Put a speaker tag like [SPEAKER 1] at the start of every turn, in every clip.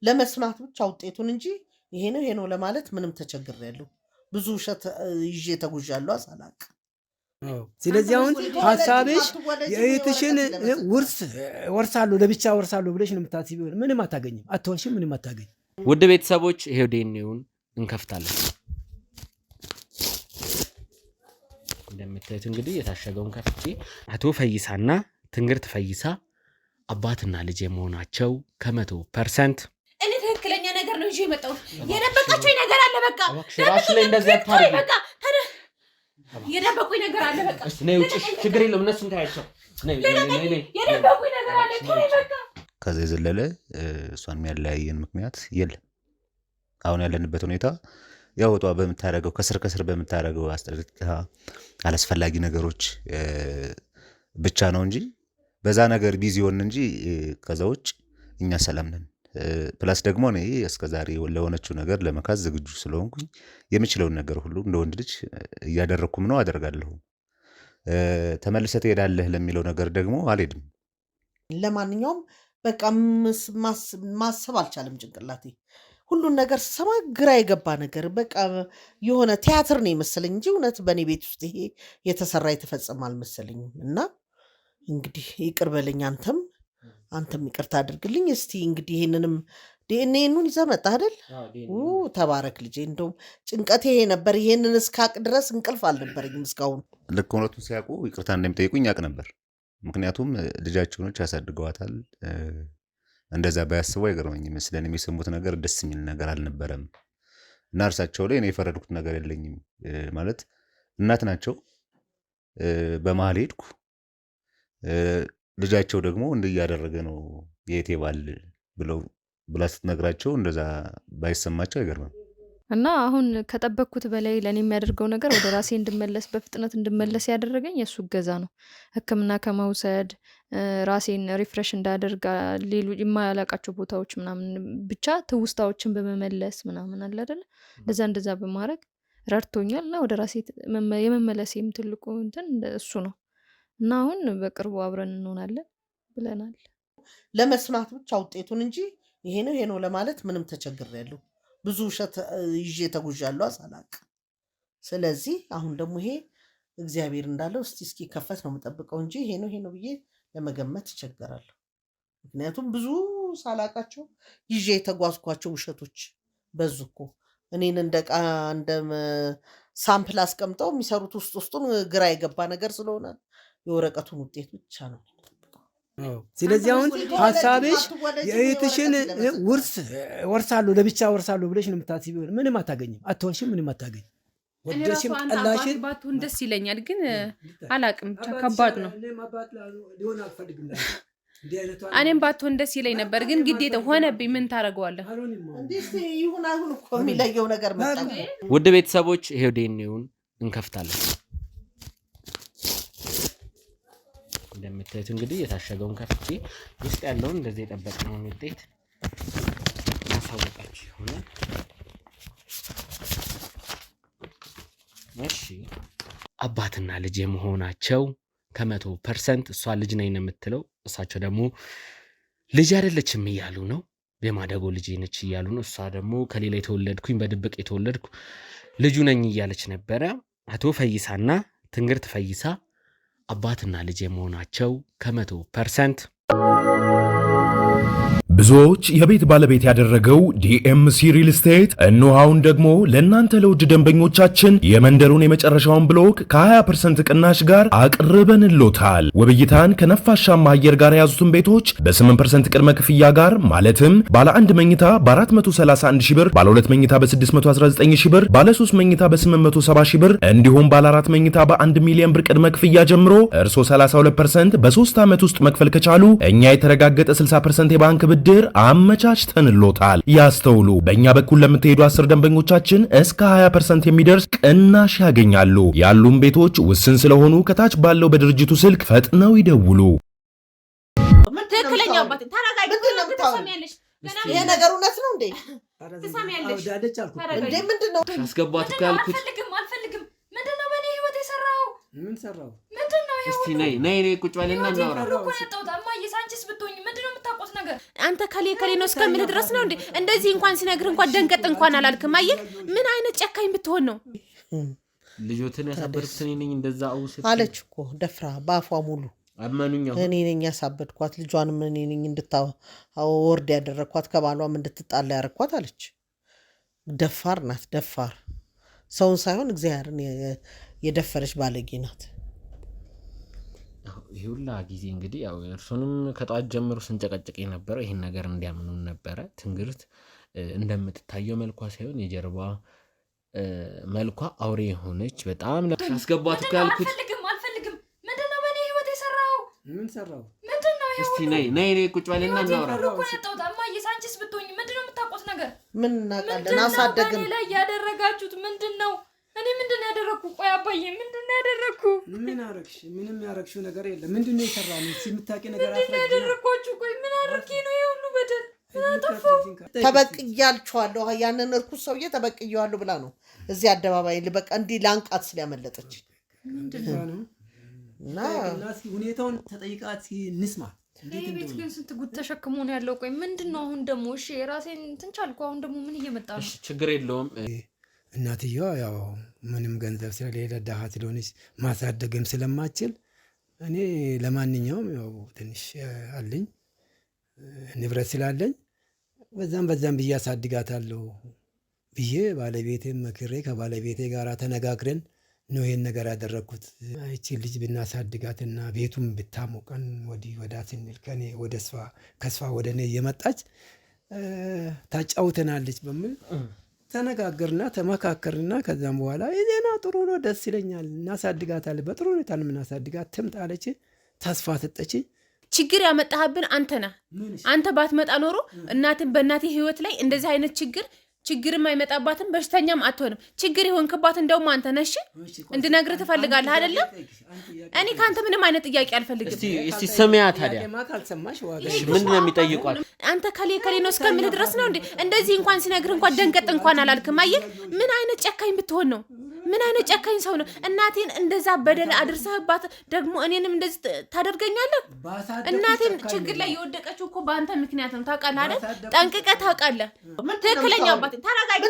[SPEAKER 1] ለመስማት ብቻ ውጤቱን እንጂ ይሄ ነው ለማለት ምንም ተቸግሬያለሁ። ብዙ ውሸት ይዤ ተጉዣለሁ አሳላቅ።
[SPEAKER 2] ስለዚህ አሁን ሐሳብሽ የእህትሽን ውርስ ወርሳለሁ ለብቻ ወርሳለሁ ብለሽ ነው የምታስቢው። ምንም አታገኝም፣ አትወርሽም፣ ምንም አታገኝ።
[SPEAKER 3] ውድ ቤተሰቦች ይሄው ዲኤንኤውን እንከፍታለን። እንደምታዩት እንግዲህ የታሸገውን ከፍቼ አቶ ፈይሳና ትንግርት ፈይሳ አባትና ልጅ የመሆናቸው 100%
[SPEAKER 4] እኔ ትክክለኛ ነገር ነው ይዤ የመጣው። የደበቃችሁ ነገር አለ በቃ።
[SPEAKER 3] ራስ ላይ እንደዚህ አታርጊ
[SPEAKER 4] በቃ። የደበቁኝ ነገር አለ በቃ።
[SPEAKER 3] ነይ ውጪ፣ ችግር የለውም እነሱን ታያቸው። ነይ
[SPEAKER 4] የደበቁኝ ነገር አለ በቃ።
[SPEAKER 5] ከዚህ የዘለለ እሷን የሚያለያየን ምክንያት የለም። አሁን ያለንበት ሁኔታ ያው ወጣ በመታረገው ከስር በመታረገው አስጠልታ አላስፈላጊ ነገሮች ብቻ ነው እንጂ በዛ ነገር ቢዚ ሆን እንጂ ከዛውጭ እኛ ሰላም ነን። ፕላስ ደግሞ እኔ እስከዛሬ ለሆነችው ነገር ለመካዝ ዝግጁ ስለሆንኩኝ የምችለውን ነገር ሁሉ እንደ ወንድ ልጅ እያደረኩም ነው አደርጋለሁ። ተመልሰህ ትሄዳለህ ለሚለው ነገር ደግሞ አልሄድም።
[SPEAKER 1] ለማንኛውም በቃ ማሰብ አልቻለም ጭንቅላቴ። ሁሉን ነገር ሰማ ግራ የገባ ነገር በቃ የሆነ ቲያትር ነው የመሰለኝ እንጂ እውነት በእኔ ቤት ውስጥ ይሄ የተሰራ የተፈጸመ አልመሰለኝም። እና እንግዲህ ይቅር በለኝ፣ አንተም ይቅርታ አድርግልኝ። እስቲ እንግዲህ ይሄንንም ዲኤንኤኑን ይዘህ መጣህ አይደል? ተባረክ ልጄ። እንደውም ጭንቀቴ ይሄ ነበር። ይሄንን እስካቅ ድረስ እንቅልፍ አልነበረኝም እስካሁን።
[SPEAKER 5] ልክ እውነቱን ሲያውቁ ይቅርታ እንደሚጠይቁኝ ያውቅ ነበር። ምክንያቱም ልጃቸውኖች ያሳድገዋታል። እንደዛ ባያስቡ አይገርመኝም። ስለኔ የሚሰሙት ነገር ደስ የሚል ነገር አልነበረም እና እርሳቸው ላይ እኔ የፈረድኩት ነገር የለኝም። ማለት እናት ናቸው። በመሀል ሄድኩ። ልጃቸው ደግሞ እንዲያደረገ ነው የእቴ ባል ብላ ስትነግራቸው እንደዛ ባይሰማቸው አይገርምም።
[SPEAKER 6] እና አሁን ከጠበቅኩት በላይ ለኔ የሚያደርገው ነገር ወደ ራሴ እንድመለስ በፍጥነት እንድመለስ ያደረገኝ የሱ እገዛ ነው። ሕክምና ከመውሰድ ራሴን ሪፍሬሽ እንዳደርግ ሌሎች የማያላቃቸው ቦታዎች ምናምን ብቻ ትውስታዎችን በመመለስ ምናምን አለ አይደል? እንደዛ በማድረግ ረድቶኛል እና ወደ ራሴ የመመለሴም ትልቁ እንትን እሱ ነው። እና አሁን በቅርቡ አብረን እንሆናለን ብለናል።
[SPEAKER 1] ለመስማት ብቻ ውጤቱን እንጂ ይሄ ነው ለማለት ምንም ተቸግሬያለሁ። ብዙ ውሸት ይዤ ተጉዣለሁ አሳላቅ። ስለዚህ አሁን ደግሞ ይሄ እግዚአብሔር እንዳለው እስኪ ከፈት ነው የምጠብቀው እንጂ ይሄ ነው ብዬ ለመገመት ይቸገራለሁ። ምክንያቱም ብዙ ሳላቃቸው ይዤ የተጓዝኳቸው ውሸቶች በዙ እኮ። እኔን እንደ ሳምፕል አስቀምጠው የሚሰሩት ውስጡን ግራ የገባ ነገር ስለሆነ የወረቀቱን ውጤት ብቻ ነው።
[SPEAKER 2] ስለዚህ አሁን ሐሳብሽ የእህትሽን ውርስ ወርሳለሁ ለብቻ ወርሳለሁ ብለሽ ነው የምታስቢው። ምንም አታገኝም፣ አትወርሽም፣ ምንም አታገኝ። ወደሽም ጠላሽን
[SPEAKER 4] ባትሆን ደስ ይለኛል፣ ግን አላቅም ብቻ ከባድ ነው። እኔም ባትሆን ደስ ይለኝ ነበር፣ ግን ግዴታ ሆነብኝ። ምን ታደርገዋለህ?
[SPEAKER 1] ይሁን አሁን እኮ የሚለየው ነገር መጣ።
[SPEAKER 3] ውድ ቤተሰቦች ይሄው ዲኤንኤውን እንከፍታለን። እንደምታዩት እንግዲህ የታሸገውን ከፍቼ ውስጥ ያለውን እንደዚህ የጠበቅነውን ውጤት ማሳወቃችሁ ይሆናል። እሺ አባትና ልጅ የመሆናቸው 100% እሷ ልጅ ነኝ ነው የምትለው፣ እሳቸው ደግሞ ልጅ አይደለችም እያሉ ነው። የማደጎ ልጅ ነች እያሉ ነው። እሷ ደግሞ ከሌላ የተወለድኩኝ በድብቅ የተወለድኩ ልጁ ነኝ እያለች ነበረ። አቶ ፈይሳና ትንግርት ፈይሳ አባትና ልጅ የመሆናቸው 100%
[SPEAKER 7] ብዙዎች የቤት ባለቤት ያደረገው ዲኤምሲ ሪል ስቴት እነሆውን ደግሞ ለእናንተ ለውድ ደንበኞቻችን የመንደሩን የመጨረሻውን ብሎክ ከ20% ቅናሽ ጋር አቅርበንሎታል። ውብይታን ከነፋሻማ አየር ጋር የያዙትን ቤቶች በ8% ቅድመ ክፍያ ጋር ማለትም ባለ 1 መኝታ በ431 ሺህ ብር፣ ባለ 2 መኝታ በ619 ሺህ ብር፣ ባለ 3 መኝታ በ870 ሺህ ብር እንዲሁም ባለ 4 መኝታ በ1 ሚሊዮን ብር ቅድመ ክፍያ ጀምሮ እርሶ 32% በ3 ዓመት ውስጥ መክፈል ከቻሉ እኛ የተረጋገጠ 60% የባንክ ብድር አመቻችተንሎታል። ያስተውሉ፣ በእኛ በኩል ለምትሄዱ 10 ደንበኞቻችን እስከ 20% የሚደርስ ቅናሽ ያገኛሉ። ያሉን ቤቶች ውስን ስለሆኑ ከታች ባለው በድርጅቱ ስልክ ፈጥነው ይደውሉ።
[SPEAKER 4] ትክክለኛ አባቴ ተረጋጊ። ትሰሚያለሽ?
[SPEAKER 1] ይሄ ነገር እውነት ነው እንዴ?
[SPEAKER 4] ትሰሚያለሽ?
[SPEAKER 1] እንዴ ምንድነው?
[SPEAKER 3] አስገባት እኮ ያልኩት።
[SPEAKER 4] አልፈልግም። ምንድነው በእኔ ህይወት የሰራው?
[SPEAKER 2] ምን ሰራው?
[SPEAKER 4] ምንድነው?
[SPEAKER 3] እስቲ ነይ ቁጭ በልና እናውራ።
[SPEAKER 4] እኮ ያጣውታ ማየሳንቺስ ብትሆኚ ምንድነው የምታውቁት
[SPEAKER 6] ነገር?
[SPEAKER 4] አንተ ከሌ ነው እስከምልህ ድረስ ነው እንዴ? እንደዚህ እንኳን ሲነግርህ እንኳን ደንገጥ እንኳን አላልክም። አየህ ምን አይነት ጨካኝ ብትሆን ነው?
[SPEAKER 3] ልጆትን ያሳበድኩት እኔ ነኝ እንደዛ
[SPEAKER 1] አለች እኮ ደፍራ በአፏ ሙሉ
[SPEAKER 3] አመኑኛ።
[SPEAKER 1] እኔ ነኝ ያሳበድኳት፣ ልጇንም እኔ ነኝ እንድታወርድ ያደረግኳት፣ ከባሏም እንድትጣላ ያደረግኳት አለች። ደፋር ናት። ደፋር ሰውን ሳይሆን እግዚአብሔርን የደፈረች ባለጌ ናት።
[SPEAKER 3] ይህ ሁላ ጊዜ እንግዲህ ያው እርሱንም ከጠዋት ጀምሮ ስንጨቀጭቅ የነበረው ይህን ነገር እንዲያምኑን ነበረ። ትንግርት እንደምትታየው መልኳ ሳይሆን የጀርባ መልኳ አውሬ የሆነች በጣም አስገባት እኮ ያልኩት።
[SPEAKER 6] አልፈልግም። ምንድነው በእኔ ህይወት የሰራው?
[SPEAKER 2] ምን ሰራው?
[SPEAKER 6] ምንድነው?
[SPEAKER 3] እስቲ ነይ ቁጭ በልና እናውራ።
[SPEAKER 6] ሳንቺስ ብትሆኝ ምንድነው የምታውቁት ነገር?
[SPEAKER 1] ምን እናውቃለን? አሳደግን
[SPEAKER 6] ላይ ያደረጋችሁት ምንድነው? እኔ ምንድነው ያደረኩ? ቆይ አባዬ ምንድነው ያደረኩ?
[SPEAKER 2] ምን አረግሽ? ምንም ያረግሽው ነገር የለም። ምንድነው የሰራው? የምታውቂ ነገር አፍረጅ።
[SPEAKER 6] ምንድነው ያደረኳችሁ? ቆይ ምን አድርጌ ነው ይሄ ሁሉ በደል?
[SPEAKER 1] ተበቅያልችኋለሁ፣ ያንን እርኩስ ሰውዬ ተበቅየዋለሁ ብላ ነው እዚህ አደባባይ በቃ እንዲህ ላንቃት ስለያመለጠች እና
[SPEAKER 2] ሁኔታውን ተጠይቃት እንስማ።
[SPEAKER 6] ይሄ ቤት ግን ስንት ጉድ ተሸክሞ ነው ያለው። ቆይ ምንድነው አሁን ደግሞ? እሺ የራሴን እንትን ቻልኩ። አሁን ደግሞ ምን እየመጣ ነው?
[SPEAKER 3] ችግር የለውም።
[SPEAKER 2] እናትየዋ ያው ምንም ገንዘብ ስለሌለ ደሃ ስለሆነች ማሳደግም ስለማችል እኔ ለማንኛውም ያው ትንሽ አለኝ ንብረት ስላለኝ በዛም ብዬ አሳድጋታለሁ ብዬ ባለቤቴም መክሬ ከባለቤቴ ጋር ተነጋግረን ነው ይሄን ነገር ያደረግኩት። እቺ ልጅ ብናሳድጋትና ቤቱም ብታሞቀን ወዲህ ወዳ ስንል ከኔ ወደ እሷ ከእሷ ወደ እኔ እየመጣች ታጫውተናለች በሚል ተነጋገርና ተመካከርና ከዛም በኋላ የዜና ጥሩ ነው፣ ደስ ይለኛል፣ እናሳድጋታለን፣ በጥሩ ሁኔታ ነው የምናሳድጋት፣ ትምጣለች፣ ተስፋ ሰጠች።
[SPEAKER 4] ችግር ያመጣህብን አንተ ነህ። አንተ ባትመጣ ኖሮ እናትን በእናቴ ህይወት ላይ እንደዚህ አይነት ችግርም አይመጣባትም፣ በሽተኛም አትሆንም። ችግር ይሆንክባት እንደውም አንተ ነሽ። እንድነግርህ ትፈልጋለህ አይደለም? እኔ ከአንተ ምንም አይነት ጥያቄ አልፈልግም።
[SPEAKER 3] እስቲ ስሚያ ታዲያ ምንድን ነው የሚጠይቋል?
[SPEAKER 4] አንተ ከሌ ነው እስከምልህ ድረስ ነው እንዴ? እንደዚህ እንኳን ሲነግርህ እንኳን ደንገጥ እንኳን አላልክም። አየህ ምን አይነት ጨካኝ ብትሆን ነው? ምን አይነት ጨካኝ ሰው ነው? እናቴን እንደዛ በደል አድርሰህባት ደግሞ እኔንም እንደዚህ ታደርገኛለህ? እናቴን ችግር ላይ የወደቀችው እኮ በአንተ ምክንያት ነው። ታውቃለህ አይደል? ጠንቅቀህ ታውቃለህ። ትክክለኛ አባቴ ተረጋጊ።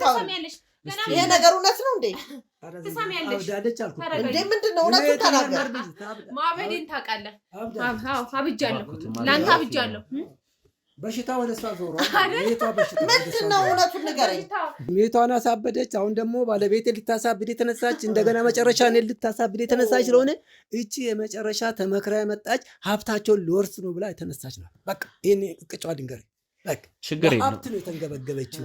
[SPEAKER 4] ትሰሚያለሽ?
[SPEAKER 1] ይሄ ነገር እውነት ነው እንዴ?
[SPEAKER 4] ትሰሚያለሽ
[SPEAKER 1] እንዴ? ምንድነው እውነቱ? ተናገር።
[SPEAKER 4] ማበዴን ታውቃለህ? አብጃለሁ፣ ለአንተ አብጃለሁ።
[SPEAKER 2] በሽታ ወደ እሷ ዞሯል።
[SPEAKER 1] ምንድነው እውነቱን ንገረኝ።
[SPEAKER 2] ቤቷን አሳበደች። አሁን ደግሞ ባለቤቴ ልታሳብድ የተነሳች፣ እንደገና መጨረሻ እኔ ልታሳብድ የተነሳች ስለሆነ እቺ የመጨረሻ ተመክራ የመጣች ሀብታቸውን ሊወርስ ነው ብላ የተነሳች ነው። በቃ ይሄን ቅጫ ድንገር
[SPEAKER 3] ችግር የለም።
[SPEAKER 2] ሀብት ነው የተንገበገበችው።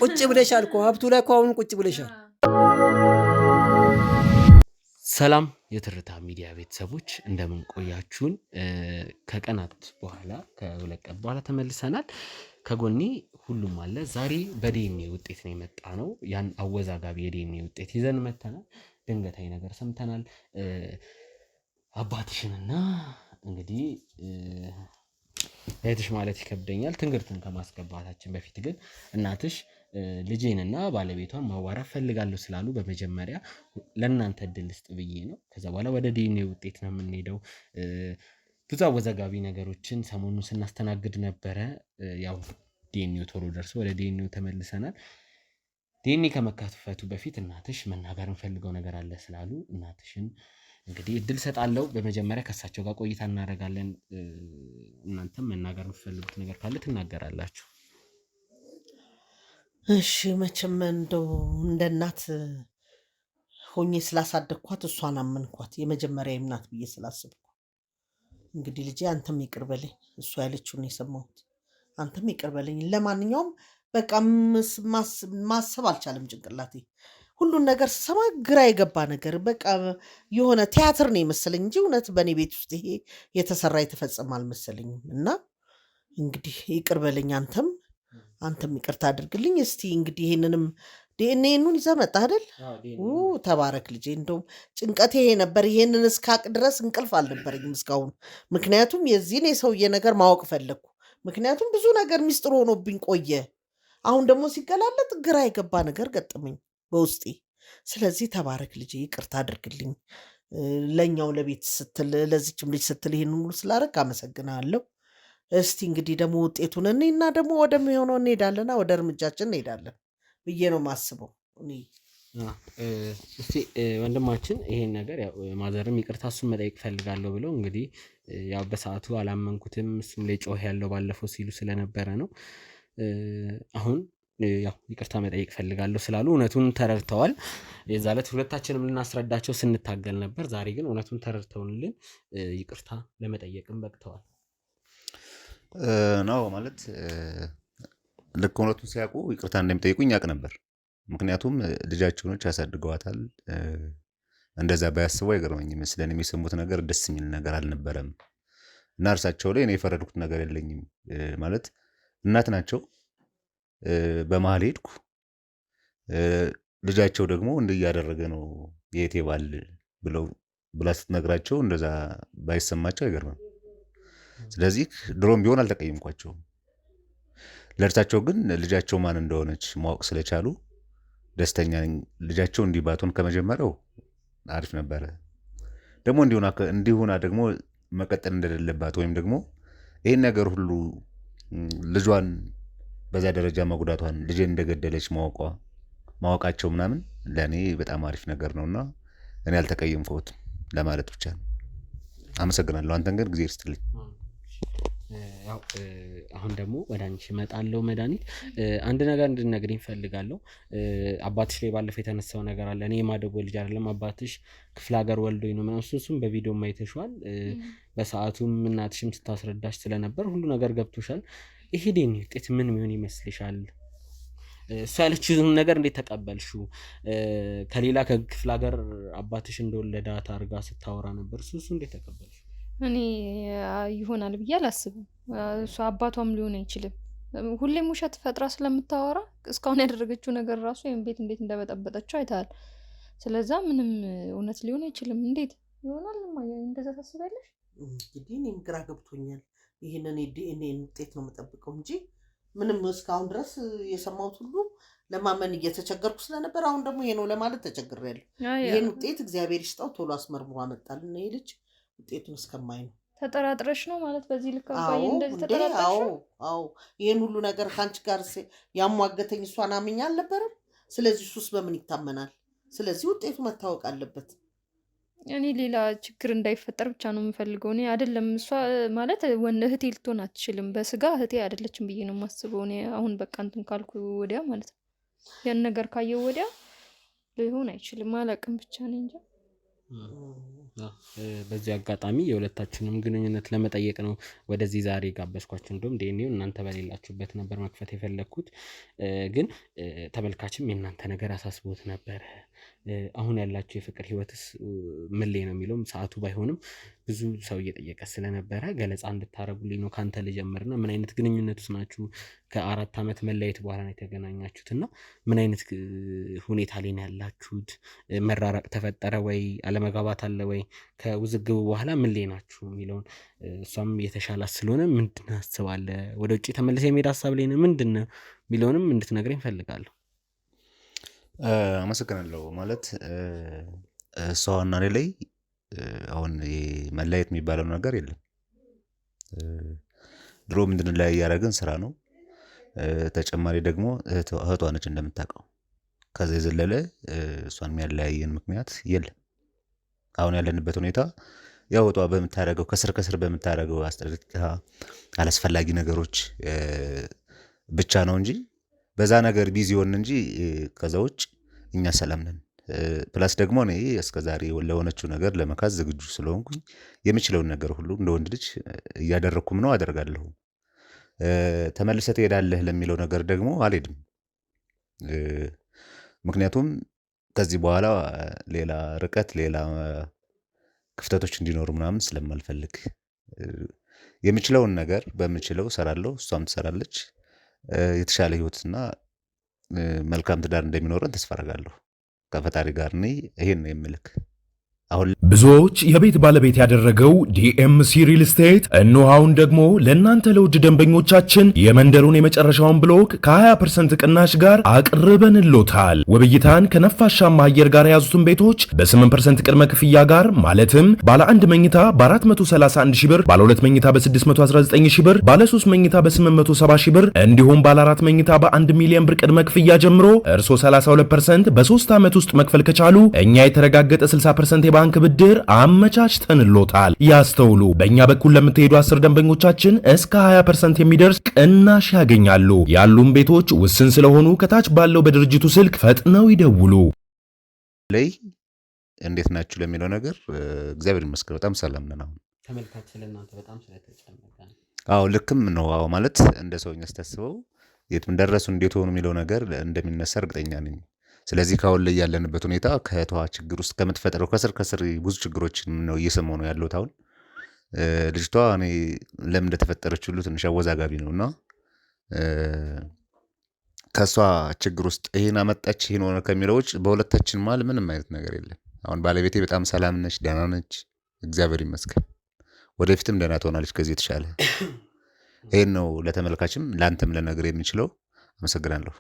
[SPEAKER 2] ቁጭ ብለሻል እኮ ሀብቱ ላይ እኮ አሁን ቁጭ ብለሻል።
[SPEAKER 3] ሰላም የትርታ ሚዲያ ቤተሰቦች እንደምን ቆያችሁን? ከቀናት በኋላ ከሁለት ቀን በኋላ ተመልሰናል። ከጎኔ ሁሉም አለ። ዛሬ በዲኤንኤ ውጤት ነው የመጣ ነው። ያን አወዛጋቢ የዲኤንኤ ውጤት ይዘን መተናል። ድንገታዊ ነገር ሰምተናል። አባትሽንና እንግዲህ እህትሽ ማለት ይከብደኛል ትንግርትን ከማስገባታችን በፊት ግን እናትሽ ልጄንና ባለቤቷን ማዋራት ፈልጋለሁ ስላሉ በመጀመሪያ ለእናንተ እድል ስጥ ብዬ ነው። ከዛ በኋላ ወደ ዲኤንኤ ውጤት ነው የምንሄደው። ብዙ አወዛጋቢ ነገሮችን ሰሞኑን ስናስተናግድ ነበረ። ያው ዲኤንኤው ቶሎ ደርሶ ወደ ዲኤንኤው ተመልሰናል። ዲኤንኤ ከመካተቱ በፊት እናትሽ መናገር እንፈልገው ነገር አለ ስላሉ እናትሽን እንግዲህ እድል ሰጣለሁ። በመጀመሪያ ከእሳቸው ጋር ቆይታ እናደርጋለን። እናንተም መናገር የምትፈልጉት ነገር ካለ ትናገራላችሁ።
[SPEAKER 1] እሺ መቼም እንደው እንደ እናት ሆኜ ስላሳደግኳት እሷን አመንኳት፣ የመጀመሪያ እናት ብዬ ስላስብኩ እንግዲህ ልጄ አንተም ይቅር በለኝ። እሷ ያለችውን የሰማሁት አንተም ይቅር በለኝ። ለማንኛውም በቃ ማሰብ አልቻለም ጭንቅላቴ። ሁሉን ነገር ስሰማ ግራ የገባ ነገር በቃ የሆነ ቲያትር ነው የመሰለኝ እንጂ እውነት በእኔ ቤት ውስጥ ይሄ የተሰራ የተፈጸመ አልመሰለኝም። እና እንግዲህ ይቅር በለኝ፣ አንተም ይቅርታ አድርግልኝ። እስቲ እንግዲህ ይሄንንም ዲኤንኤኑን ይዘህ መጣህ አይደል? ተባረክ ልጄ። እንደውም ጭንቀቴ ይሄ ነበር። ይሄንን እስካቅ ድረስ እንቅልፍ አልነበረኝም እስካሁን። ምክንያቱም የዚህን የሰውዬ ነገር ማወቅ ፈለግኩ። ምክንያቱም ብዙ ነገር ሚስጥር ሆኖብኝ ቆየ። አሁን ደግሞ ሲገላለጥ ግራ የገባ ነገር ገጠመኝ በውስጤ። ስለዚህ ተባረክ ልጄ፣ ይቅርታ አድርግልኝ። ለእኛው ለቤት ስትል ለዚችም ልጅ ስትል ይህን ሁሉ ስላደረግ አመሰግናለሁ። እስቲ እንግዲህ ደግሞ ውጤቱን እኔና ደግሞ ወደሚሆነው እንሄዳለና ወደ እርምጃችን እንሄዳለን ብዬ ነው የማስበው እኔ።
[SPEAKER 3] እስቲ ወንድማችን ይሄን ነገር ያው ማዘርም ይቅርታ እሱን መጠየቅ ፈልጋለሁ ብለው እንግዲህ ያው በሰዓቱ አላመንኩትም እሱም ላይ ጮህ ያለው ባለፈው ሲሉ ስለነበረ ነው። አሁን ያው ይቅርታ መጠየቅ ፈልጋለሁ ስላሉ እውነቱን ተረድተዋል። የዛ ዕለት ሁለታችንም ልናስረዳቸው ስንታገል ነበር። ዛሬ ግን እውነቱን ተረድተውንልን ይቅርታ ለመጠየቅም በቅተዋል
[SPEAKER 5] ነው ማለት ልክ እውነቱን ሲያውቁ ይቅርታ እንደሚጠይቁኝ ያውቅ ነበር። ምክንያቱም ልጃቸው ነች፣ ያሳድገዋታል። እንደዛ ባያስቡ አይገርመኝም። ስለኔ የሚሰሙት ነገር ደስ የሚል ነገር አልነበረም እና እርሳቸው ላይ እኔ የፈረድኩት ነገር የለኝም። ማለት እናት ናቸው። በመሀል ሄድኩ። ልጃቸው ደግሞ እንዲህ እያደረገ ነው የእቴ ባል ብላ ስትነግራቸው እንደዛ ባይሰማቸው አይገርምም። ስለዚህ ድሮም ቢሆን አልተቀየምኳቸውም። ለእርሳቸው ግን ልጃቸው ማን እንደሆነች ማወቅ ስለቻሉ ደስተኛ ነኝ። ልጃቸው እንዲህ ባትሆን ከመጀመሪያው አሪፍ ነበረ። ደግሞ እንዲሁና ደግሞ መቀጠል እንደሌለባት ወይም ደግሞ ይህን ነገር ሁሉ ልጇን በዛ ደረጃ መጉዳቷን ልጄን እንደገደለች ማወቃቸው ምናምን ለእኔ በጣም አሪፍ ነገር ነውና እኔ አልተቀየምኩትም ለማለት ብቻ ነው። አመሰግናለሁ። አንተን ግን ጊዜ ይስጥልኝ።
[SPEAKER 3] ያው አሁን ደግሞ ወደ አንቺ እመጣለሁ። መድኃኒት አንድ ነገር እንድትነግሪኝ እፈልጋለሁ። አባትሽ ላይ ባለፈው የተነሳው ነገር አለ። እኔ የማደጎ ልጅ አይደለም አባትሽ ክፍለ ሀገር ወልዶኝ ነው ምናምን፣ እሱም በቪዲዮ አይተሽዋል። በሰዓቱም እናትሽም ስታስረዳሽ ስለነበር ሁሉ ነገር ገብቶሻል። ይሄ ዲኤንኤ ውጤት ምን የሚሆን ይመስልሻል? እሷ ያለችውን ነገር እንዴት ተቀበልሽው? ከሌላ ከክፍለ ሀገር አባትሽ እንደወለዳት አድርጋ ስታወራ ነበር። እሱ እንዴት ተቀበልሽ?
[SPEAKER 6] እኔ ይሆናል ብዬ አላስብም። እሷ አባቷም ሊሆን አይችልም። ሁሌም ውሸት ፈጥራ ስለምታወራ እስካሁን ያደረገችው ነገር ራሱ ወይም ቤት እንዴት እንደበጠበጠችው አይተሃል። ስለዛ ምንም እውነት ሊሆን አይችልም። እንዴት ይሆናል? እንደዛ ታስቢያለሽ?
[SPEAKER 1] እንግዲህ እኔም ግራ ገብቶኛል። ይህንን የዲኤንኤ ውጤት ነው የምጠብቀው እንጂ ምንም እስካሁን ድረስ የሰማሁት ሁሉ ለማመን እየተቸገርኩ ስለነበር አሁን ደግሞ ይሄ ነው ለማለት ተቸግሬያለሁ። ይህን ውጤት እግዚአብሔር ይስጠው ቶሎ አስመርምሮ አመጣልን። ይሄ ልጅ ውጤቱን እስከማይ ነው።
[SPEAKER 6] ተጠራጥረሽ ነው ማለት በዚህ ልክ አባዬ እንደዚህ ተጠራጥረሽ?
[SPEAKER 1] አዎ ይህን ሁሉ ነገር ከአንቺ ጋር ያሟገተኝ እሷን አምኜ አልነበረም። ስለዚህ እሱስ በምን ይታመናል? ስለዚህ ውጤቱ መታወቅ አለበት።
[SPEAKER 6] እኔ ሌላ ችግር እንዳይፈጠር ብቻ ነው የምፈልገው። እኔ አይደለም እሷ ማለት እህቴ ልትሆን አትችልም። በስጋ እህቴ አይደለችም ብዬ ነው የማስበው። እኔ አሁን በቃ እንትን ካልኩ ወዲያ ማለት ነው ያን ነገር ካየው ወዲያ ሊሆን አይችልም። አላውቅም ብቻ ነኝ እንጂ
[SPEAKER 3] በዚህ አጋጣሚ የሁለታችንም ግንኙነት ለመጠየቅ ነው ወደዚህ ዛሬ ጋበዝኳችሁ። እንደውም ዲኤንኤው እናንተ በሌላችሁበት ነበር መክፈት የፈለግኩት፣ ግን ተመልካችም የእናንተ ነገር አሳስቦት ነበረ። አሁን ያላችሁ የፍቅር ህይወትስ ምን ላይ ነው የሚለውም ሰዓቱ ባይሆንም ብዙ ሰው እየጠየቀ ስለነበረ ገለጻ እንድታረጉልኝ ነው። ከአንተ ልጀምርና ምን አይነት ግንኙነት ውስጥ ናችሁ? ከ4 ዓመት መለየት በኋላ ነው የተገናኛችሁት እና ምን አይነት ሁኔታ ላይ ነው ያላችሁት? መራራቅ ተፈጠረ ወይ? አለመጋባት አለ ወይ? ከውዝግቡ በኋላ ምን ላይ ናችሁ የሚለውን እሷም የተሻላት ስለሆነ ምንድን አስባለህ? ወደ ውጭ ተመልሰ የመሄድ ሀሳብ ላይ ነው ምንድን ነው የሚለውንም እንድትነግረኝ እፈልጋለሁ።
[SPEAKER 5] አመሰግናለሁ። ማለት እሷና እኔ ላይ አሁን መለያየት የሚባለው ነገር የለም። ድሮ እንድንለያይ ያደረግን ስራ ነው። ተጨማሪ ደግሞ እህቷ ነች እንደምታውቀው። ከዛ የዘለለ እሷን የሚያለያየን ምክንያት የለም። አሁን ያለንበት ሁኔታ ያው እህቷ በምታደርገው ከስር በምታደርገው አስጠርታ አላስፈላጊ ነገሮች ብቻ ነው እንጂ በዛ ነገር ቢዚ ሆን እንጂ ከዛ ውጭ እኛ ሰላም ነን። ፕላስ ደግሞ እኔ እስከዛሬ ለሆነችው ነገር ለመካስ ዝግጁ ስለሆንኩኝ የምችለውን ነገር ሁሉ እንደ ወንድ ልጅ እያደረኩም ነው አደርጋለሁ። ተመልሰህ ትሄዳለህ ለሚለው ነገር ደግሞ አልሄድም። ምክንያቱም ከዚህ በኋላ ሌላ ርቀት፣ ሌላ ክፍተቶች እንዲኖሩ ምናምን ስለማልፈልግ የምችለውን ነገር በምችለው እሰራለሁ፣ እሷም ትሰራለች። የተሻለ ህይወትና መልካም ትዳር እንደሚኖረን ተስፋ አደርጋለሁ ከፈጣሪ ጋር። እኔ ይሄን ነው የምልክ። አሁን
[SPEAKER 7] ብዙዎች የቤት ባለቤት ያደረገው ዲኤምሲ ሪል ስቴት እነሆ አሁን ደግሞ ለእናንተ ለውድ ደንበኞቻችን የመንደሩን የመጨረሻውን ብሎክ ከ20% ቅናሽ ጋር አቅርበንሎታል። ውብይታን ከነፋሻማ አየር ጋር የያዙትን ቤቶች በ8% ቅድመ ክፍያ ጋር ማለትም ባለ 1 መኝታ በ431 ሺህ ብር፣ ባለ 2 መኝታ በ619 ሺህ ብር፣ ባለ 3 መኝታ በ870 ሺህ ብር እንዲሁም ባለ 4 መኝታ በ1 ሚሊዮን ብር ቅድመ ክፍያ ጀምሮ እርሶ 32% በ3 ዓመት ውስጥ መክፈል ከቻሉ እኛ የተረጋገጠ 60% ባንክ ብድር አመቻችተንሎታል። ያስተውሉ፣ በእኛ በኩል ለምትሄዱ 10 ደንበኞቻችን እስከ 20% የሚደርስ ቅናሽ ያገኛሉ። ያሉን ቤቶች ውስን ስለሆኑ ከታች ባለው በድርጅቱ ስልክ ፈጥነው ይደውሉ።
[SPEAKER 5] ላይ እንዴት ናችሁ ለሚለው ነገር እግዚአብሔር ይመስገን በጣም ሰላም ነን። አሁን
[SPEAKER 3] ተመልካች ስለእናንተ በጣም ስለተጨነቀ ነው።
[SPEAKER 5] አዎ ልክም ነው። አዎ ማለት እንደ ሰውኛ ስታስበው የት እንደረሱ እንዴት ሆኑ የሚለው ነገር እንደሚነሳ እርግጠኛ ነኝ። ስለዚህ ካሁን ላይ ያለንበት ሁኔታ ከእህቷ ችግር ውስጥ ከምትፈጥረው ከስር ብዙ ችግሮችን ነው እየሰማሁ ነው ያለሁት። አሁን ልጅቷ እኔ ለምን እንደተፈጠረች ሁሉ ትንሽ አወዛጋቢ ነው እና ከእሷ ችግር ውስጥ ይሄን አመጣች ይሄን ሆነ ከሚለው ውጭ በሁለታችን መሀል ምንም አይነት ነገር የለም። አሁን ባለቤቴ በጣም ሰላም ነች፣ ደህና ነች፣ እግዚአብሔር ይመስገን። ወደፊትም ደህና ትሆናለች ከዚህ የተሻለ። ይሄን ነው ለተመልካችም ለአንተም ልነግርህ የምችለው። አመሰግናለሁ።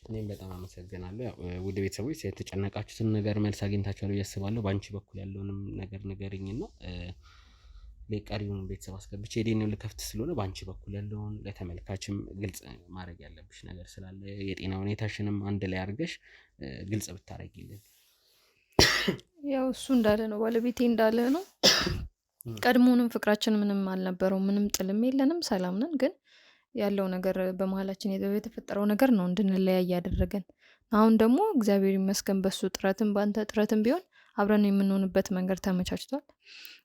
[SPEAKER 3] እኔም በጣም አመሰግናለሁ። ያው ውድ ቤተሰቦች የተጨነቃችሁትን ነገር መልስ አግኝታችኋል ብዬ አስባለሁ። በአንቺ በኩል ያለውንም ነገር ንገሪኝና ለቀሪውን ቤተሰብ አስገብቼ ዲኤንኤ ልከፍት ስለሆነ በአንቺ በኩል ያለውን ለተመልካችም ግልጽ ማድረግ ያለብሽ ነገር ስላለ የጤና ሁኔታሽንም አንድ ላይ አድርገሽ ግልጽ ብታረጊልን።
[SPEAKER 6] ያው እሱ እንዳለ ነው፣ ባለቤቴ እንዳለ ነው። ቀድሞውንም ፍቅራችን ምንም አልነበረው፣ ምንም ጥልም የለንም፣ ሰላም ነን። ግን ያለው ነገር በመሀላችን የተፈጠረው ነገር ነው እንድንለያይ ያደረገን። አሁን ደግሞ እግዚአብሔር ይመስገን በሱ ጥረትም በአንተ ጥረትም ቢሆን አብረን የምንሆንበት መንገድ ተመቻችቷል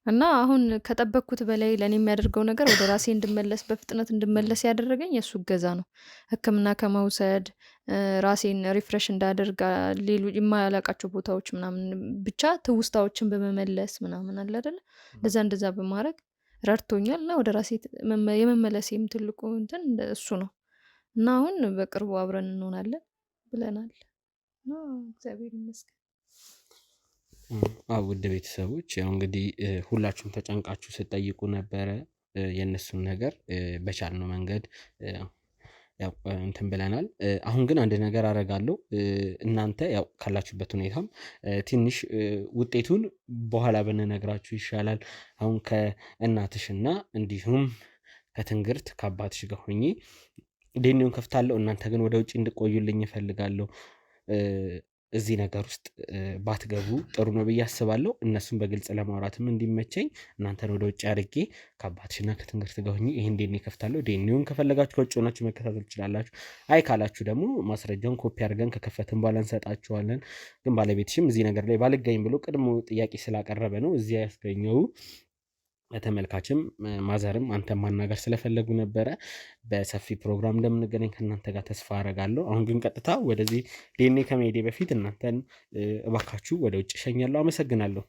[SPEAKER 6] እና አሁን ከጠበቅኩት በላይ ለእኔ የሚያደርገው ነገር ወደ ራሴ እንድመለስ በፍጥነት እንድመለስ ያደረገኝ የእሱ እገዛ ነው። ሕክምና ከመውሰድ ራሴን ሪፍሬሽ እንዳደርግ ሌሎች የማያላቃቸው ቦታዎች ምናምን ብቻ ትውስታዎችን በመመለስ ምናምን አለ አይደለ እንደዛ በማድረግ ረድቶኛል እና ወደ ራሴ የመመለሴም ትልቁ እንትን እሱ ነው እና አሁን በቅርቡ አብረን እንሆናለን ብለናል እና እግዚአብሔር ይመስገን።
[SPEAKER 3] ውድ ቤተሰቦች ያው እንግዲህ ሁላችሁም ተጨንቃችሁ ስትጠይቁ ነበረ የእነሱን ነገር በቻልነው መንገድ ያው እንትን ብለናል። አሁን ግን አንድ ነገር አደርጋለሁ። እናንተ ያው ካላችሁበት ሁኔታም ትንሽ ውጤቱን በኋላ ብንነግራችሁ ይሻላል። አሁን ከእናትሽና እንዲሁም ከትንግርት ከአባትሽ ጋር ሆኜ ዲኤንኤውን ከፍታለሁ። እናንተ ግን ወደ ውጭ እንድቆዩልኝ እፈልጋለሁ። እዚህ ነገር ውስጥ ባትገቡ ጥሩ ነው ብዬ አስባለሁ። እነሱን በግልጽ ለማውራትም እንዲመቸኝ እናንተን ወደ ውጭ አድርጌ ከአባትሽና ከትንግርት ጋር ሆኜ ይሄን ዲኤንኤ ከፍታለሁ። ዲኤንኤውን ከፈለጋችሁ ከውጭ ሆናችሁ መከታተል ትችላላችሁ። አይ ካላችሁ ደግሞ ማስረጃውን ኮፒ አድርገን ከከፈትን በኋላ እንሰጣችኋለን። ግን ባለቤትሽም እዚህ ነገር ላይ ባልገኝ ብሎ ቅድሞ ጥያቄ ስላቀረበ ነው እዚህ ያስገኘው። ለተመልካችም ማዘርም አንተ ማናገር ስለፈለጉ ነበረ። በሰፊ ፕሮግራም እንደምንገናኝ ከእናንተ ጋር ተስፋ አረጋለሁ። አሁን ግን ቀጥታ ወደዚህ ዲኤንኤ ከመሄዴ በፊት እናንተን እባካችሁ ወደ ውጭ ሸኛለሁ። አመሰግናለሁ።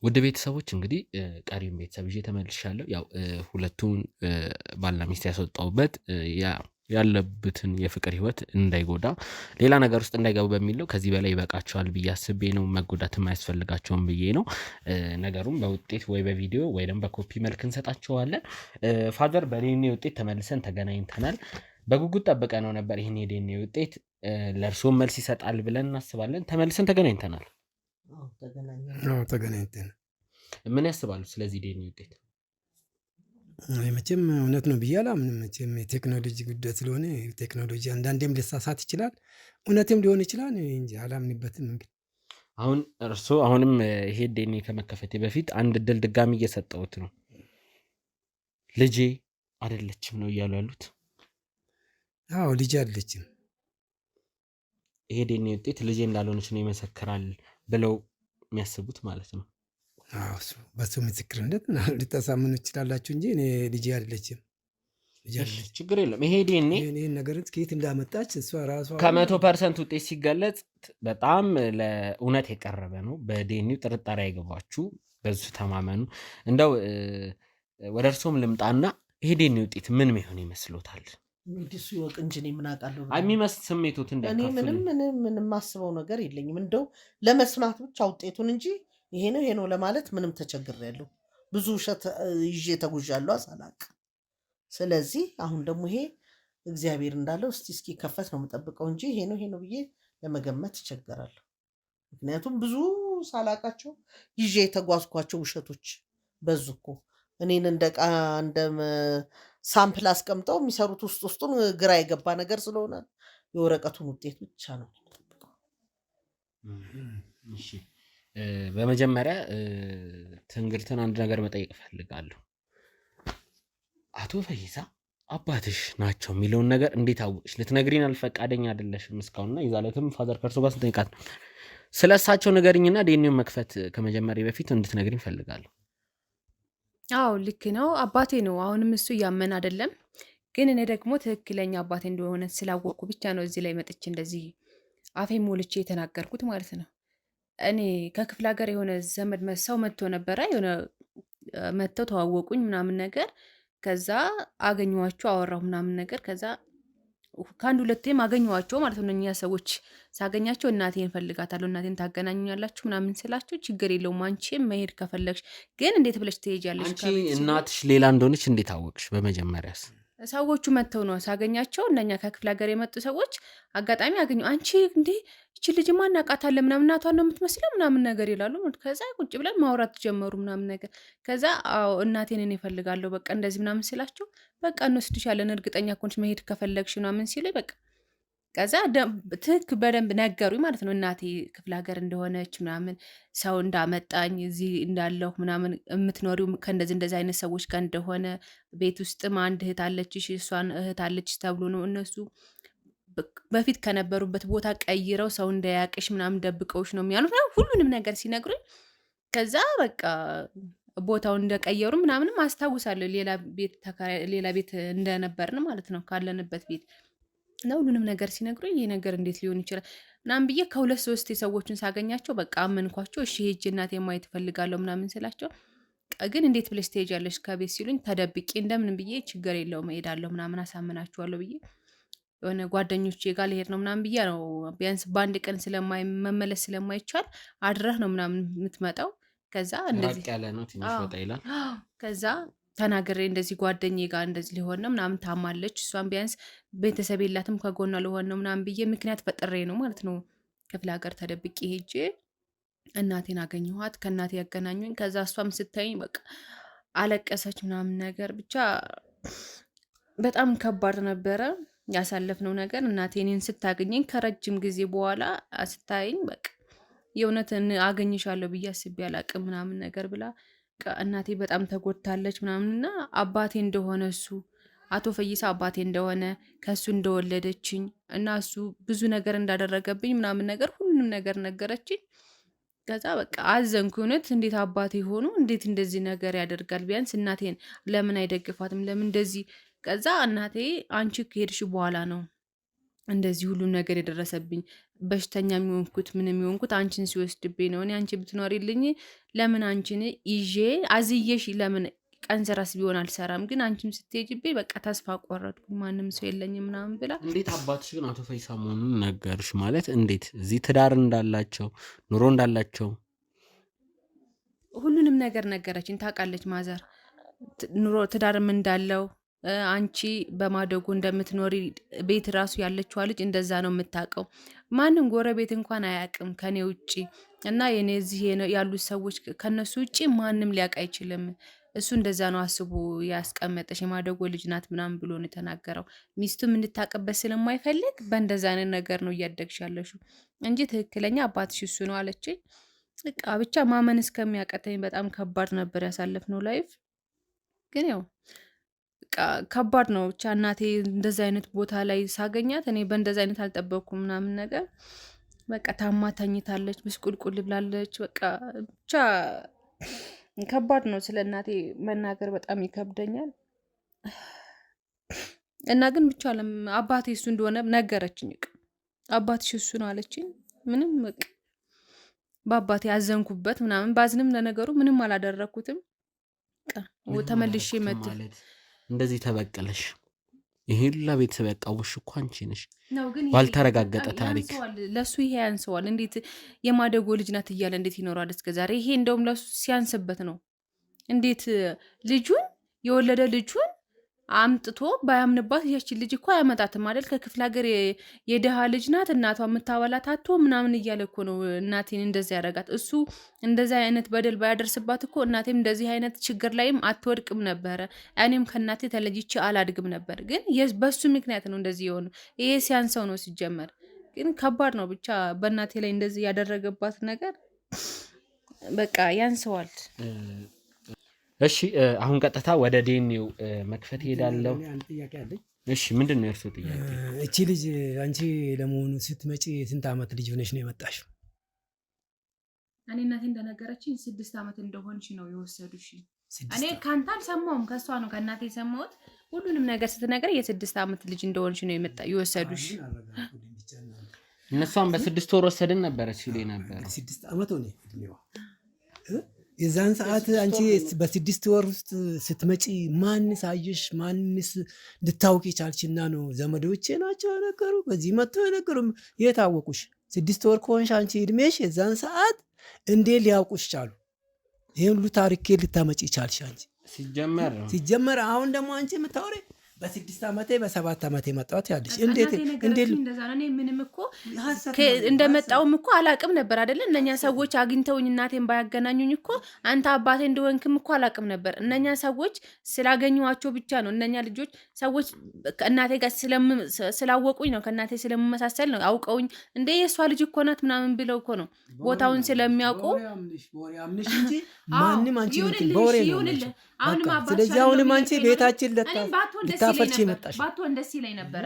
[SPEAKER 3] ውድ ቤተሰቦች እንግዲህ ቀሪውን ቤተሰብ ይዤ ተመልሻለሁ። ያው ሁለቱን ባልና ሚስት ያስወጣሁበት ያለበትን የፍቅር ህይወት እንዳይጎዳ ሌላ ነገር ውስጥ እንዳይገቡ በሚል ነው። ከዚህ በላይ ይበቃቸዋል ብዬ አስቤ ነው። መጎዳትም አያስፈልጋቸውም ብዬ ነው። ነገሩም በውጤት ወይ በቪዲዮ ወይ ደግሞ በኮፒ መልክ እንሰጣቸዋለን። ፋዘር በዲኤንኤ ውጤት ተመልሰን ተገናኝተናል። በጉጉት ጠብቀ ነው ነበር ይህን የዲኤንኤ ውጤት ለእርስዎም መልስ ይሰጣል ብለን እናስባለን። ተመልሰን ተገናኝተናል።
[SPEAKER 2] ተገናኝተን
[SPEAKER 3] ምን ያስባሉ ስለዚህ ዲኤንኤ ውጤት?
[SPEAKER 2] መቼም እውነት ነው ብዬ አላምንም። መቼም የቴክኖሎጂ ጉዳይ ስለሆነ ቴክኖሎጂ አንዳንዴም ሊሳሳት ይችላል፣ እውነትም ሊሆን ይችላል እንጂ አላምንበትም። እንግዲህ
[SPEAKER 3] አሁን እርስዎ አሁንም ይሄ ዲኤንኤ ከመከፈቴ በፊት አንድ እድል ድጋሚ እየሰጠሁት ነው። ልጄ አይደለችም ነው እያሉ ያሉት?
[SPEAKER 2] አዎ ልጅ አይደለችም።
[SPEAKER 3] ይሄ ዲኤንኤ ውጤት ልጄ እንዳልሆነች ነው ይመሰክራል ብለው የሚያስቡት ማለት ነው?
[SPEAKER 2] በሱ ምስክርነት ልታሳምኑ ይችላላችሁ እንጂ እኔ ልጅ አይደለችም።
[SPEAKER 3] ችግር የለም። ይሄ ዲኤንኤ
[SPEAKER 2] ይህን ነገር ከየት እንዳመጣች እሷ ራሷ
[SPEAKER 3] 100% ውጤት ሲገለጽ በጣም ለእውነት የቀረበ ነው። በዲኤንኤው ጥርጣሬ አይገባችሁ፣ በዙ ተማመኑ። እንደው ወደ እርሶም ልምጣና ይሄ ዲኤንኤ ውጤት ምን ሚሆን ይመስሎታል?
[SPEAKER 1] እንግዲህ እሱ ይወቅ እንጂ እኔ ምን አውቃለሁ ብለህ ነው።
[SPEAKER 3] የሚመስል ስሜቶት
[SPEAKER 1] እኔ
[SPEAKER 3] እንዲያካፍሉ
[SPEAKER 1] ምንም የማስበው ነገር የለኝም። እንደው ለመስማት ብቻ ውጤቱን እንጂ ይሄ ነው ለማለት ምንም ተቸግሬያለሁ። ብዙ ውሸት ይዤ ተጉዣለሁ ሳላቅ። ስለዚህ አሁን ደግሞ ይሄ እግዚአብሔር እንዳለው እስኪ ከፈት ነው የምጠብቀው እንጂ ይሄ ነው ብዬ ለመገመት እቸገራለሁ። ምክንያቱም ብዙ ሳላቃቸው ይዤ የተጓዝኳቸው ውሸቶች በዙ እኮ። እኔን እንደ ሳምፕል አስቀምጠው የሚሰሩት ውስጡን ግራ የገባ ነገር ስለሆነ የወረቀቱን ውጤት ብቻ ነው የምጠብቀው።
[SPEAKER 3] እሺ በመጀመሪያ ትንግርትን አንድ ነገር መጠየቅ እፈልጋለሁ። አቶ ፈይሳ አባትሽ ናቸው የሚለውን ነገር እንዴት አወቅሽ? ልትነግሪን አልፈቃደኛ አይደለሽም እስካሁንና የዛለትም ፋዘር ከእርሶ ጋር ስንጠይቃት ነው። ስለ እሳቸው ንገሪኝና ዲኤንኤውን መክፈት ከመጀመሪያ በፊት እንድትነግሪኝ እፈልጋለሁ።
[SPEAKER 4] አዎ ልክ ነው፣ አባቴ ነው። አሁንም እሱ እያመን አይደለም፣ ግን እኔ ደግሞ ትክክለኛ አባቴ እንደሆነ ስላወቅኩ ብቻ ነው እዚህ ላይ መጥቼ እንደዚህ አፌ ሞልቼ የተናገርኩት ማለት ነው። እኔ ከክፍለ ሀገር የሆነ ዘመድ ሰው መጥቶ ነበረ፣ የሆነ መጥተው ተዋወቁኝ ምናምን ነገር። ከዛ አገኘኋቸው፣ አወራሁ ምናምን ነገር። ከዛ ከአንድ ሁለቴም አገኘኋቸው ማለት ነው። እኛ ሰዎች ሳገኛቸው እናቴን እፈልጋታለሁ፣ እናቴን ታገናኙኛላችሁ ምናምን ስላቸው ችግር የለውም አንቺም መሄድ ከፈለግሽ ግን እንዴት ብለሽ ትሄጃለሽ?
[SPEAKER 3] አንቺ እናትሽ ሌላ እንደሆነች እንዴት አወቅሽ? በመጀመሪያስ
[SPEAKER 4] ሰዎቹ መጥተው ነው ሳገኛቸው፣ እነኛ ከክፍለ ሀገር የመጡ ሰዎች አጋጣሚ አገኙ። አንቺ እንዴ እቺ ልጅማ እናውቃታለን ምናምን እናቷን ነው የምትመስለው ምናምን ነገር ይላሉ። ከዛ ቁጭ ብለን ማውራት ጀመሩ ምናምን ነገር። ከዛ አዎ እናቴን እኔ እፈልጋለሁ በቃ እንደዚህ ምናምን ስላቸው፣ በቃ እንወስድሻለን እርግጠኛ ኮንሽ መሄድ ከፈለግሽ ምናምን ሲሉኝ በቃ ከዛ በደንብ ነገሩኝ ማለት ነው። እናቴ ክፍለ ሀገር እንደሆነች ምናምን ሰው እንዳመጣኝ እዚህ እንዳለሁ ምናምን የምትኖሪው ከእንደዚህ አይነት ሰዎች ጋር እንደሆነ ቤት ውስጥም አንድ እህት አለችሽ እሷን እህት አለችሽ ተብሎ ነው እነሱ በፊት ከነበሩበት ቦታ ቀይረው ሰው እንዳያቅሽ ምናምን ደብቀውሽ ነው የሚያሉት ሁሉንም ነገር ሲነግሩኝ፣ ከዛ በቃ ቦታውን እንደቀየሩ ምናምንም አስታውሳለሁ። ሌላ ቤት እንደነበርን ማለት ነው ካለንበት ቤት እና ሁሉንም ነገር ሲነግሩኝ ይሄ ነገር እንዴት ሊሆን ይችላል ምናምን ብዬ ከሁለት ሶስት ሰዎችን ሳገኛቸው በቃ አመንኳቸው። እሺ ሄጄ እናቴ ማየት እፈልጋለሁ ምናምን ስላቸው፣ ግን እንዴት ብለሽ ትሄጃለሽ ከቤት ሲሉኝ፣ ተደብቄ እንደምንም ብዬ ችግር የለውም እሄዳለሁ ምናምን አሳምናችኋለሁ ብዬ የሆነ ጓደኞቼ ጋር ልሄድ ነው ምናምን ብዬ ነው። ቢያንስ በአንድ ቀን መመለስ ስለማይቻል አድረህ ነው ምናምን የምትመጣው። ከዛ እንደዚህ
[SPEAKER 3] ያለ ነው ትንሽ ወጣ ይላል።
[SPEAKER 4] ከዛ ተናግሬ እንደዚህ ጓደኛዬ ጋር እንደዚህ ሊሆን ነው ምናምን ታማለች፣ እሷን ቢያንስ ቤተሰብ የላትም ከጎኗ ሊሆን ነው ምናምን ብዬ ምክንያት ፈጥሬ ነው ማለት ነው ክፍለ ሀገር ተደብቄ ሄጄ እናቴን አገኘኋት። ከእናቴ ያገናኙኝ። ከዛ እሷም ስታይኝ በቃ አለቀሰች ምናምን ነገር። ብቻ በጣም ከባድ ነበረ ያሳለፍነው ነገር። እናቴ እኔን ስታገኘኝ ከረጅም ጊዜ በኋላ ስታይኝ በቃ የእውነት አገኝሻለሁ ብዬ አስቤ አላቅም ምናምን ነገር ብላ እናቴ በጣም ተጎድታለች ምናምንና አባቴ እንደሆነ እሱ አቶ ፈይሳ አባቴ እንደሆነ ከእሱ እንደወለደችኝ እና እሱ ብዙ ነገር እንዳደረገብኝ ምናምን ነገር ሁሉንም ነገር ነገረችኝ። ከዛ በቃ አዘንኩ። እውነት እንዴት አባቴ ሆኖ እንዴት እንደዚህ ነገር ያደርጋል? ቢያንስ እናቴን ለምን አይደግፋትም? ለምን እንደዚህ? ከዛ እናቴ አንቺ ከሄድሽ በኋላ ነው እንደዚህ ሁሉም ነገር የደረሰብኝ፣ በሽተኛ የሚሆንኩት ምን የሚሆንኩት አንቺን ሲወስድብኝ ነው። እኔ አንቺ ብትኖሪልኝ ለምን አንቺን ይዤ አዝዬሽ ለምን ቀን ስራስ ቢሆን አልሰራም፣ ግን አንቺም ስትሄጂብኝ በቃ ተስፋ ቆረጥኩ፣ ማንም ሰው የለኝም ምናምን ብላ።
[SPEAKER 3] እንዴት አባትሽ ግን አቶ ፈይሳ መሆኑን ነገርሽ? ማለት እንዴት እዚህ ትዳር እንዳላቸው ኑሮ እንዳላቸው
[SPEAKER 4] ሁሉንም ነገር ነገረችኝ። ታውቃለች ማዘር ኑሮ ትዳርም እንዳለው አንቺ በማደጎ እንደምትኖሪ ቤት ራሱ ያለችዋ ልጅ እንደዛ ነው የምታውቀው። ማንም ጎረቤት እንኳን አያውቅም ከኔ ውጭ እና የኔ እዚህ ያሉት ሰዎች ከነሱ ውጭ ማንም ሊያውቅ አይችልም። እሱ እንደዛ ነው አስቦ ያስቀመጠሽ፣ የማደጎ ልጅ ናት ምናምን ብሎ ነው የተናገረው። ሚስቱም እንድታቀበት ስለማይፈልግ በእንደዛ አይነት ነገር ነው እያደግሽ ያለሽው እንጂ ትክክለኛ አባትሽ እሱ ነው አለችኝ። ብቻ ማመን እስከሚያቀተኝ በጣም ከባድ ነበር ያሳለፍነው ላይፍ። ግን ያው ከባድ ነው ብቻ። እናቴ እንደዚ አይነት ቦታ ላይ ሳገኛት እኔ በእንደዚ አይነት አልጠበቅኩም ምናምን ነገር። በቃ ታማ ተኝታለች፣ ብስቁልቁል ብላለች። በቃ ብቻ ከባድ ነው። ስለ እናቴ መናገር በጣም ይከብደኛል። እና ግን ብቻ አባቴ እሱ እንደሆነ ነገረችኝ። አባትሽ እሱ ነው አለችኝ። ምንም በቃ በአባቴ አዘንኩበት ምናምን። ባዝንም ለነገሩ ምንም አላደረግኩትም። ተመልሼ መጥ
[SPEAKER 3] እንደዚህ ተበቀለሽ ይሄን ለቤተሰብ ያቃውሽ እኮ አንቺ ነሽ
[SPEAKER 4] ነው ግን
[SPEAKER 3] ባልተረጋገጠ ታሪክ
[SPEAKER 4] ለሱ ይሄ ያንሰዋል። እንዴት የማደጎ ልጅ ናት እያለ እንዴት ይኖራል እስከዛሬ? ይሄ እንደውም ለሱ ሲያንስበት ነው። እንዴት ልጁን የወለደ ልጁን አምጥቶ ባያምንባት ያቺን ልጅ እኮ አያመጣትም አይደል? ከክፍለ ሀገር የደሃ ልጅ ናት እናቷ የምታበላት አቶ ምናምን እያለ እኮ ነው እናቴን እንደዚህ ያደርጋት። እሱ እንደዚህ አይነት በደል ባያደርስባት እኮ እናቴም እንደዚህ አይነት ችግር ላይም አትወድቅም ነበረ። እኔም ከእናቴ ተለይቼ አላድግም ነበር። ግን በሱ ምክንያት ነው እንደዚህ የሆኑ። ይሄ ሲያንሰው ነው ሲጀመር። ግን ከባድ ነው ብቻ በእናቴ ላይ እንደዚህ ያደረገባት ነገር በቃ ያንሰዋል።
[SPEAKER 3] እሺ አሁን ቀጥታ ወደ ዲኤንኤው መክፈት ይሄዳለሁ። እሺ ምንድን ነው የእርሱ ጥያቄ?
[SPEAKER 2] እቺ ልጅ አንቺ ለመሆኑ ስትመጪ ስንት ዓመት ልጅ ሆነሽ ነው የመጣሽው?
[SPEAKER 4] እኔ እናቴ እንደነገረችኝ 6 ዓመት እንደሆንሽ ነው የወሰዱሽ። እኔ ካንተ አልሰማሁም፣ ከሷ ነው ከእናቴ የሰማሁት። ሁሉንም ነገር ስትነግር የ6 ዓመት ልጅ እንደሆንሽ ነው የወሰዱሽ።
[SPEAKER 3] እነሷም በ6 ወር ወሰድን ነበረ ሲሉ ነበር።
[SPEAKER 2] 6 ዓመት ሆነ እድሜዋ። የዛን ሰዓት አንቺ በ6 ወር ውስጥ ስትመጪ ማንስ አየሽ? ማንስ ልታውቂ ቻልችና ነው? ዘመዶቼ ናቸው የነገሩ? በዚህ መጥተው የነገሩ? የታወቁሽ 6 ወር ከሆንሽ አንቺ እድሜሽ የዛን ሰዓት እንዴት ሊያውቁሽ ቻሉ? ይሄን ሁሉ ታሪክ ልታመጪ ቻልሽ አንቺ? ሲጀመር አሁን ደግሞ አንቺ የምታወሪ በ6 ዓመቴ በ7 ዓመቴ መጣሁት ያለሽ እንዴት
[SPEAKER 4] እንደዛ ነው? እኔ ምንም እኮ እንደመጣውም እኮ አላቅም ነበር አይደለ? እነኛ ሰዎች አግኝተውኝ እናቴን ባያገናኙኝ እኮ አንተ አባቴ እንደወንክም እኮ አላቅም ነበር። እነኛ ሰዎች ስላገኘኋቸው ብቻ ነው። እነኛ ልጆች ሰዎች እናቴ ጋር ስላወቁኝ ነው፣ ከእናቴ ስለምመሳሰል ነው አውቀውኝ እንደ የእሷ ልጅ እኮ ናት ምናምን ብለው እኮ ነው ቦታውን ስለሚያውቁ
[SPEAKER 2] ማንም አንቺ በወሬ ነው። ስለዚህ አሁንም አንቺ ቤታችን ልታፈርቺ መጣሽ።
[SPEAKER 4] ባትሆን ደስ ይለኝ ነበረ፣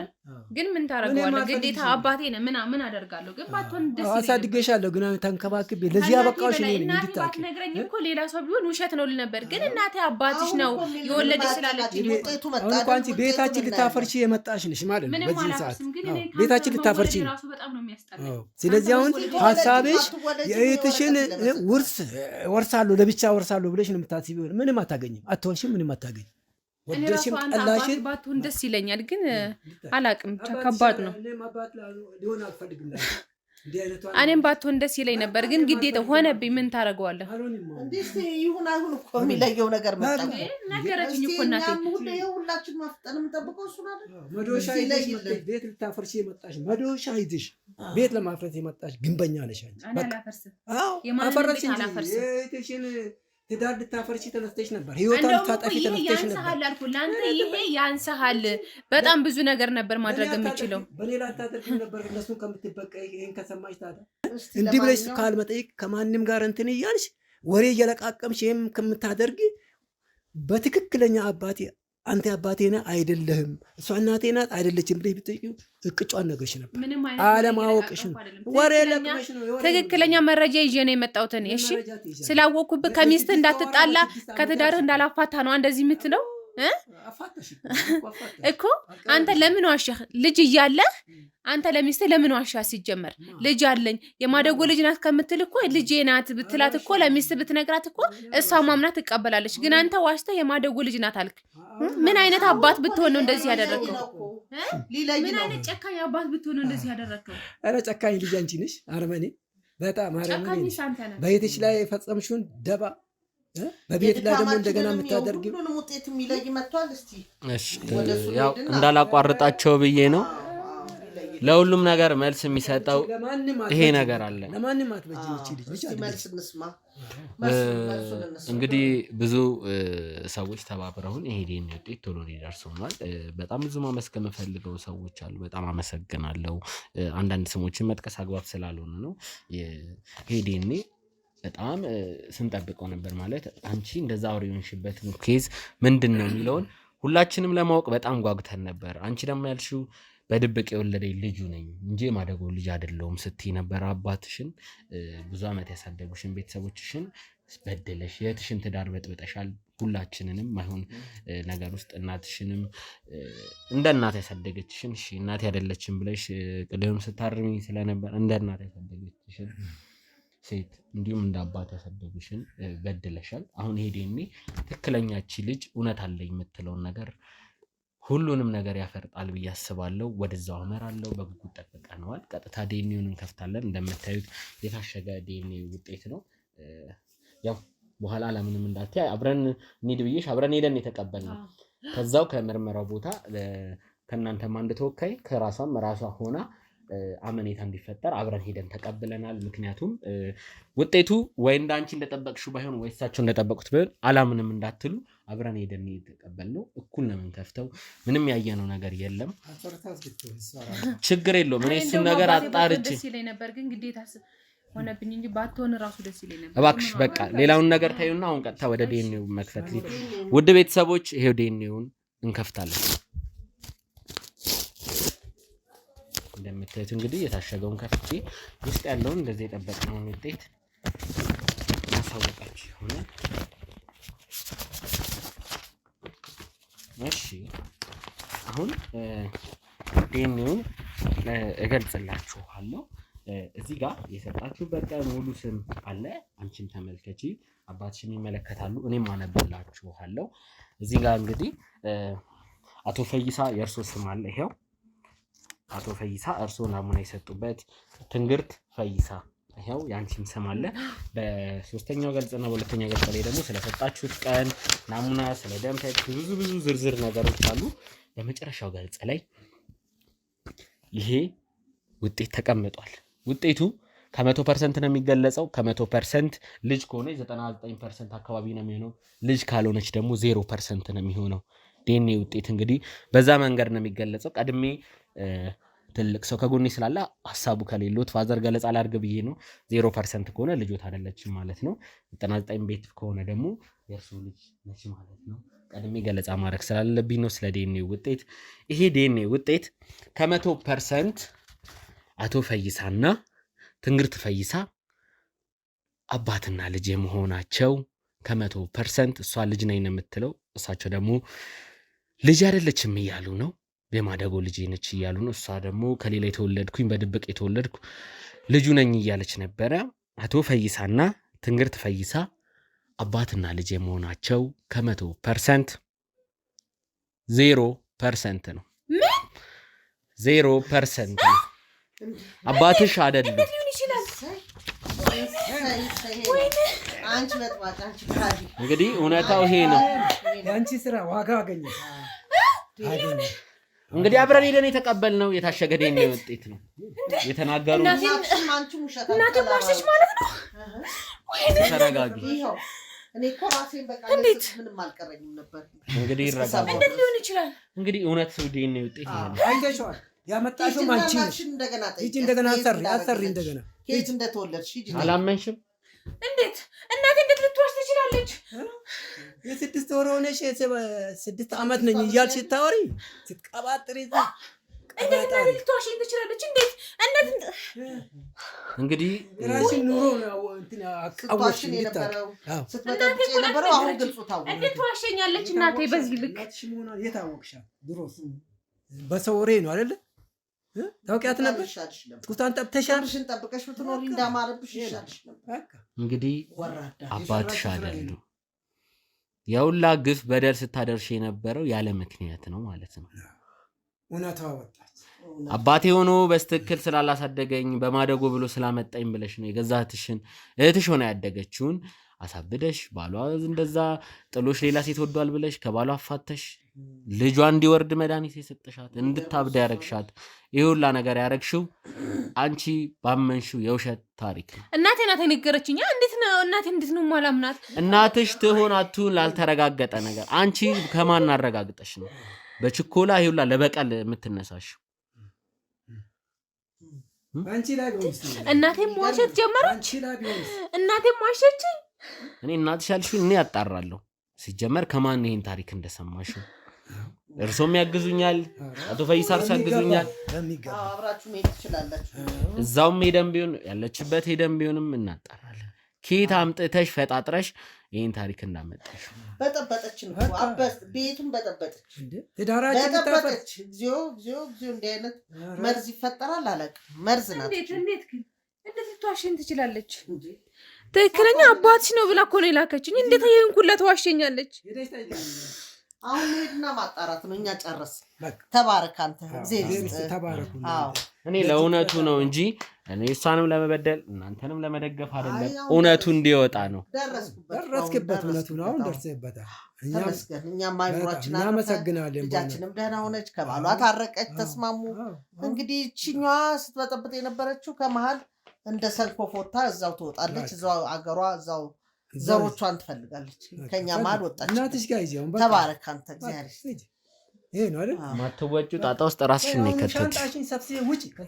[SPEAKER 4] ግን ምን ታረጋዋለህ? ግዴታ አባቴ ነህ ምን አደርጋለሁ? ግን ባትሆን ደስ ይለኝ።
[SPEAKER 2] አሳድጌሻለሁ፣ ግን ተንከባክቤ ለዚህ አበቃሽ። እኔ
[SPEAKER 4] እናቴ ባትነግረኝ እኮ ሌላ ሰው ቢሆን ውሸት ነው ልል ነበር። ግን እናቴ አባትሽ ነው የወለደሽ ስላለችኝ
[SPEAKER 2] አሁን እኮ አንቺ ቤታችን ልታፈርቺ የመጣሽ ነሽ ማለት ነው። በዚህ ሰዓት ቤታችን ልታፈርቺ ነው። ስለዚህ አሁን ሀሳብሽ የእህትሽን ውርስ ወርሳለሁ ለብቻ ወርሳለሁ ብለሽ ነው የምታስቢው። ምንም አታገኝም፣ አትወልሽም፣ ምንም አታገኝም። ወደሽም ጠላሽን
[SPEAKER 4] ባትሆን ደስ ይለኛል፣ ግን አላቅም፣ ከባድ ነው። እኔም ባትሆን ደስ ይለኝ ነበር፣ ግን ግዴታ ሆነብኝ። ምን ታደርገዋለህ?
[SPEAKER 1] ይሁን አይሁን እኮ የሚለየው ነገር መጣ።
[SPEAKER 4] ነገረችኝ እኮ እናቴ።
[SPEAKER 1] ሁላችን ማፍጠን የምንጠብቀው እሱ አይደል?
[SPEAKER 2] መዶሻ ይዘሽ ቤት ልታፈርሺ የመጣሽ መዶሻ ይዘሽ ቤት ለማፍረስ የመጣሽ ግንበኛ ነሽ አንቺ። አፈረስሽ እንጂ ትዳር ልታፈርሺ ተነስተሽ ነበር። ህይወቷን ልታጠፊ ተነስተሽ ነበር።
[SPEAKER 4] ለአንተ ይሄ ያንሰሃል። በጣም ብዙ ነገር ነበር ማድረግ የምችለው።
[SPEAKER 2] በሌላ ታደርግ ነበር። እነሱን ከምትበቀይ ይሄን ከሰማሽ ታዲያ እንዲህ ብለሽ ካልመጠይቅ ከማንም ጋር እንትን እያልሽ ወሬ እየለቃቀምሽ ይሄም ከምታደርጊ በትክክለኛ አባቴ አንተ አባቴ ነህ አይደለህም፣ እሷ እናቴ ናት አይደለችም ብለሽ ብትጠይቂው እቅጯን ነገርሽ ነበር። አለማወቅሽን ወሬ ለቅመሽ ነው።
[SPEAKER 4] ትክክለኛ መረጃ ይዤ ነው የመጣሁት እኔ። እሺ ስላወቅኩብህ ከሚስት እንዳትጣላ ከትዳርህ እንዳላፋታ ነው እንደዚህ የምትለው እኮ። አንተ ለምን ዋሸህ? ልጅ እያለህ አንተ ለሚስት ለምን ዋሻ? ሲጀመር ልጅ አለኝ የማደጎ ልጅ ናት ከምትል እኮ ልጄ ናት ብትላት እኮ ለሚስት ብትነግራት እኮ እሷ ማምናት ትቀበላለች። ግን አንተ ዋሽተህ የማደጎ ልጅ ናት አልክ። ምን አይነት አባት ብትሆን ነው እንደዚህ ያደረገው? ምን አይነት ጨካኝ አባት ብትሆን ነው እንደዚህ ያደረገው?
[SPEAKER 2] ኧረ ጨካኝ ልጅ አንቺ ነሽ። አረመኔ፣ በጣም አረመኔ ነሽ። በቤትሽ ላይ የፈጸምሽውን ደባ በቤት ላይ ደግሞ እንደገና የምታደርጊው
[SPEAKER 1] ሁሉንም ውጤት የሚለይ መጥቷል። እስቲ
[SPEAKER 3] ያው እንዳላቋርጣቸው ብዬ ነው። ለሁሉም ነገር መልስ የሚሰጠው ይሄ ነገር አለ።
[SPEAKER 2] ለማንም አትበጅም እቺ ልጅ።
[SPEAKER 1] መልስ እንስማ።
[SPEAKER 3] እንግዲህ ብዙ ሰዎች ተባብረውን ይሄ ዲኤንኤ ውጤት ቶሎ ሊደርስ ሆኗል። በጣም ብዙ ማመስገን የምፈልገው ሰዎች አሉ። በጣም አመሰግናለሁ። አንዳንድ ስሞችን መጥቀስ አግባብ ስላልሆነ ነው። ይሄ ዲኤንኤ በጣም ስንጠብቀው ነበር። ማለት አንቺ እንደዛ አውሬ የሆንሽበትን ኬዝ ምንድን ነው የሚለውን ሁላችንም ለማወቅ በጣም ጓጉተን ነበር። አንቺ ደግሞ ያልሽው በድብቅ የወለደኝ ልጁ ነኝ እንጂ ማደጎ ልጅ አይደለሁም ስትይ ነበር። አባትሽን ብዙ ዓመት ያሳደጉሽን ቤተሰቦችሽን በደለሽ፣ የእህትሽን ትዳር በጥብጠሻል። ሁላችንንም ማይሆን ነገር ውስጥ እናትሽንም እንደ እናት ያሳደገችሽን እሺ እናት ያደለችን ብለሽ ቅድም ስታርሚ ስለነበር እንደ እናት ያሳደገችሽን ሴት እንዲሁም እንደ አባት ያሳደጉሽን በድለሻል። አሁን ይሄ ዲኤንኤ ትክክለኛቺ ልጅ እውነት አለ የምትለውን ነገር ሁሉንም ነገር ያፈርጣል ብዬ አስባለሁ። ወደዛው አመራለሁ። በጉጉት ጠብቀነዋል። ቀጥታ ዲኤንኤውን እንከፍታለን። እንደምታዩት የታሸገ ዲኤንኤ ውጤት ነው። ያው በኋላ ለምንም እንዳትይ አብረን እንሂድ ብዬሽ አብረን ሄደን የተቀበልነው ከዛው ከምርመራው ቦታ ከእናንተም አንድ ተወካይ ከራሷም ራሷ ሆና አመኔታ እንዲፈጠር አብረን ሄደን ተቀብለናል። ምክንያቱም ውጤቱ ወይ እንዳንቺ እንደጠበቅሽው ባይሆን ወይ እሳቸው እንደጠበቁት ባይሆን አላምንም እንዳትሉ አብረን ሄደን የተቀበልነው እኩል ነው የምንከፍተው። ምንም ያየነው ነገር የለም። ችግር የለውም። እኔ እሱን ነገር አጣርቼ
[SPEAKER 4] ደስ ይለኝ ነበር፣ ግን ግዴታ ሆነብኝ እንጂ ባትሆን ራሱ ደስ ይለኝ ነበር።
[SPEAKER 3] እባክሽ በቃ ሌላውን ነገር ታዩና አሁን ቀጥታ ወደ ዲኤንኤው መክፈት። ውድ ቤተሰቦች ይሄው ዲኤንኤውን እንከፍታለን። እንደምታዩት እንግዲህ የታሸገውን ከፍቼ ውስጥ ያለውን እንደዚህ የጠበቅነውን ውጤት ማሳወቃችሁ ይሆናል። እሺ አሁን ዲኤንኤውን እገልጽላችኋለሁ። እዚህ ጋር የሰጣችሁበት ቀን ሙሉ ስም አለ። አንቺም ተመልከቺ፣ አባትሽም ይመለከታሉ፣ እኔም አነብላችኋለሁ። እዚህ ጋር እንግዲህ አቶ ፈይሳ የእርሶ ስም አለ። ይሄው አቶ ፈይሳ እርሶ ናሙና የሰጡበት ትንግርት ፈይሳ፣ ይሄው ያንቺም ስም አለ። በሶስተኛው ገልጽና በሁለተኛው ገልጽ ላይ ደግሞ ስለሰጣችሁት ቀን ናሙና፣ ስለ ደም ታይፕ ብዙ ዝርዝር ነገሮች አሉ። በመጨረሻው ገልጽ ላይ ይሄ ውጤት ተቀምጧል። ውጤቱ ከ100% ነው የሚገለጸው። ከ100% ልጅ ከሆነ 99% አካባቢ ነው የሚሆነው። ልጅ ካልሆነች ደግሞ 0% ነው የሚሆነው። ዲኤንኤ ውጤት እንግዲህ በዛ መንገድ ነው የሚገለጸው። ቀድሜ ትልቅ ሰው ከጎኔ ስላለ ሀሳቡ ከሌሎት ፋዘር ገለጻ ላድርግ ብዬ ነው። 0% ከሆነ ልጆት አይደለችም ማለት ነው። 99 ቤት ከሆነ ደግሞ የእርሱ ልጅ ነች ማለት ነው። ቀድሜ ገለጻ ማድረግ ስላለብኝ ነው ስለ ዲኤንኤ ውጤት። ይሄ ዲኤንኤ ውጤት ከ100% አቶ ፈይሳና ትንግርት ፈይሳ አባትና ልጅ የመሆናቸው ከ100% እሷ ልጅ ነኝ ነው የምትለው፣ እሳቸው ደግሞ ልጅ አይደለችም እያሉ ነው። የማደጎ ልጅ ነች እያሉ ነው። እሷ ደግሞ ከሌላ የተወለድኩኝ በድብቅ የተወለድኩ ልጁ ነኝ እያለች ነበረ። አቶ ፈይሳና ትንግርት ፈይሳ አባትና ልጅ የመሆናቸው ከ100% 0% ነው። 0% ነው። አባትሽ አይደለም። እንግዲህ እውነታው ይሄ ነው።
[SPEAKER 2] ያንቺ ስራ ዋጋ አገኘ።
[SPEAKER 3] እንግዲህ አብረን ሄደን የተቀበልነው የታሸገ ዲኤንኤ ውጤት ነው። የተናገሩ
[SPEAKER 4] እናቴ ማርሽ ማለት ነው።
[SPEAKER 3] ተረጋጊ።
[SPEAKER 1] እኔ እኮ ራሴን በቃ ምንም አልቀረኝም ነበር።
[SPEAKER 3] እንግዲህ ይረጋጋ።
[SPEAKER 4] እንዴት ሊሆን ይችላል?
[SPEAKER 3] እንግዲህ እውነት ዲኤንኤ ውጤት ይሄ ነው።
[SPEAKER 2] አይተሽዋል። ያመጣሽው አንቺ ነሽ። እንደገና አሰሪ እንደገና
[SPEAKER 1] ከየት እንደተወለድሽ
[SPEAKER 3] አላመንሽም?
[SPEAKER 4] እንዴት እናቴ እንዴት ልትዋሽ ትችላለች?
[SPEAKER 2] የ6 ወር ሆነሽ 6 ዓመት ነኝ እያልሽ ስታወሪ ስትቀባጥሪ
[SPEAKER 4] እንዴት እናቴ ልትዋሽኝ ትችላለች? እንዴት
[SPEAKER 3] እንግዲህ
[SPEAKER 2] ራስሽን ኑሮ እንትን አቃወሽ
[SPEAKER 1] የነበረው ስትመጣጥጪ የነበረው አሁን ግልጹ ታውቁ።
[SPEAKER 4] እንዴት ትዋሸኛለች እናቴ በዚህ ልክ?
[SPEAKER 2] የታወቅሻል ድሮስ በሰው ወሬ ነው አይደለ? ታውቂያት ነበር። ቁጣን ጠብተሻል።
[SPEAKER 1] ሽን ጠብቀሽ ብትኖሪ እንዳማረብሽ ይሻልሽ ነበር።
[SPEAKER 3] እንግዲህ አባትሽ አይደሉ የውላ ግፍ በደል ስታደርሽ የነበረው ያለ ምክንያት ነው ማለት ነው።
[SPEAKER 2] እውነታው ወጣች።
[SPEAKER 3] አባቴ ሆኖ በስትክክል ስላላሳደገኝ በማደጎ ብሎ ስላመጣኝ ብለሽ ነው የገዛ እህትሽ ሆነ ያደገችውን አሳብደሽ ባሏ እንደዛ ጥሎሽ ሌላ ሴት ወዷል ብለሽ ከባሏ አፋተሽ ልጇ እንዲወርድ መድኃኒት የሰጠሻት እንድታብዳ ያረግሻት ይሄ ሁላ ነገር ያረግሽው አንቺ ባመንሽው የውሸት ታሪክ ነው።
[SPEAKER 4] እናቴ ናት የነገረችኝ። እንዴት ነው እናቴ እንዴት ነው ማላምናት?
[SPEAKER 3] እናትሽ ትሆን አትሁን ላልተረጋገጠ ነገር አንቺ ከማን አረጋግጠሽ ነው በችኮላ ይሄ ሁላ ለበቀል የምትነሳሽ?
[SPEAKER 2] አንቺ ላይ ቢሆንስ?
[SPEAKER 4] እናቴም ዋሸት ጀመረች። እናቴም ዋሸችኝ።
[SPEAKER 3] እኔ እናትሽ ያልሽው እኔ ያጣራለሁ። ሲጀመር ከማን ይሄን ታሪክ እንደሰማሽው እርሶም ያግዙኛል፣ አቶ ፈይሳ እርሶ ያግዙኛል።
[SPEAKER 1] አብራችሁ መሄድ ትችላላችሁ።
[SPEAKER 3] እዛውም ሄደን ቢሆን ያለችበት ሄደን ቢሆንም እናጣራለን። ኬት አምጥተሽ ፈጣጥረሽ ይሄን ታሪክ እንዳመጣሽ
[SPEAKER 1] በጠበጠች ነው። አበስ ቤቱን በጠበጠች
[SPEAKER 2] በጠበጠች።
[SPEAKER 1] እግዚኦ እንዲህ አይነት መርዝ ይፈጠራል አላውቅም። መርዝ ናት።
[SPEAKER 4] እንዴት ልትዋሸኝ ትችላለች? ትክክለኛ አባትሽ ነው ብላ እኮ ነው የላከችኝ። እንዴት ይሄን ሁላ ተዋሸኛለች?
[SPEAKER 1] አሁን ሄድና ማጣራት ነው። እኛ ጨረስ።
[SPEAKER 2] በቃ
[SPEAKER 1] ተባረክ አንተ
[SPEAKER 2] ተባረኩ።
[SPEAKER 3] እኔ ለእውነቱ ነው እንጂ እኔ እሷንም ለመበደል እናንተንም ለመደገፍ አይደለም። እውነቱ እንዲወጣ ነው።
[SPEAKER 2] ደረስክበት። እውነቱ ነው። አሁን ደርሰህበታል።
[SPEAKER 1] ተመስገን። እኛም አይምሯችን
[SPEAKER 2] እናመሰግናለን።
[SPEAKER 1] ልጃችንም ደህና ሆነች፣ ከባሏ ታረቀች፣ ተስማሙ። እንግዲህ እችኛዋ ስትበጠብጥ የነበረችው ከመሀል እንደ ሰንኮፍ ወጥታ እዛው ትወጣለች። እዛው አገሯ እዛው ዘሮቿን ትፈልጋለች። ከኛ መሀል ወጣች።
[SPEAKER 2] እናትሽ ጋር ይዘው
[SPEAKER 1] ተባረክ አንተ እግዚአብሔር።
[SPEAKER 2] ይሄ ነው አይደል?
[SPEAKER 3] ማትወጩ ጣጣ ውስጥ ራስሽን ነው የከተትሽ።